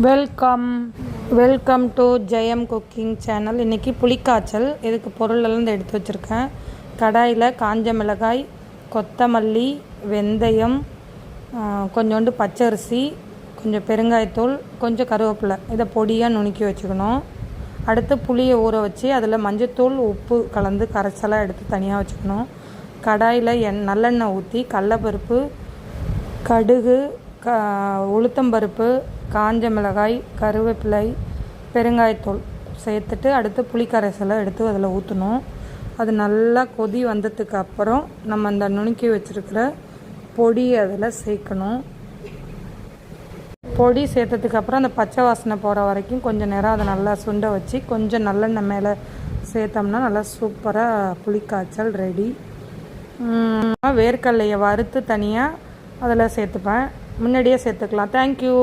Welcome welcome to Jayam cooking channel. இன்றைக்கி புளிக்காய்ச்சல். இதுக்கு பொருளெல்லாம் எடுத்து வச்சுருக்கேன். கடாயில் காஞ்ச மிளகாய், கொத்தமல்லி, வெந்தயம், கொஞ்சோண்டு பச்சரிசி, கொஞ்சம் பெருங்காயத்தூள், கொஞ்சம் கருவேப்பிலை, இதை பொடியாக நுணுக்கி வச்சுக்கணும். அடுத்து புளியை ஊற வச்சு அதில் மஞ்சத்தூள், உப்பு கலந்து கரைசலாக எடுத்து தனியாக வச்சுக்கணும். கடாயில் நல்லெண்ணெய் ஊற்றி கடலைப்பருப்பு, கடுகு, உளுத்தம்பருப்பு, காஞ்ச மிளகாய், கருவேப்பிலை, பெருங்காயத்தூள் சேர்த்துட்டு அடுத்து புளிக்கரைசலை எடுத்து அதில் ஊற்றணும். அது நல்லா கொதி வந்ததுக்கு அப்புறம் நம்ம அந்த நுணுக்கி வச்சுருக்கிற பொடி அதில் சேர்க்கணும். பொடி சேர்த்ததுக்கு அப்புறம் அந்த பச்சை வாசனை போகிற வரைக்கும் கொஞ்சம் நேரம் அதை நல்லா சுண்ட வச்சு கொஞ்சம் நல்லெண்ணெய் மேலே சேர்த்தோம்னா நல்லா சூப்பராக புளிக்காய்ச்சல் ரெடி. வேர்க்கடலையை வறுத்து தனியாக அதில் சேர்த்துப்பேன். முன்னாடியே சேர்த்துக்கலாம். தேங்க்யூ.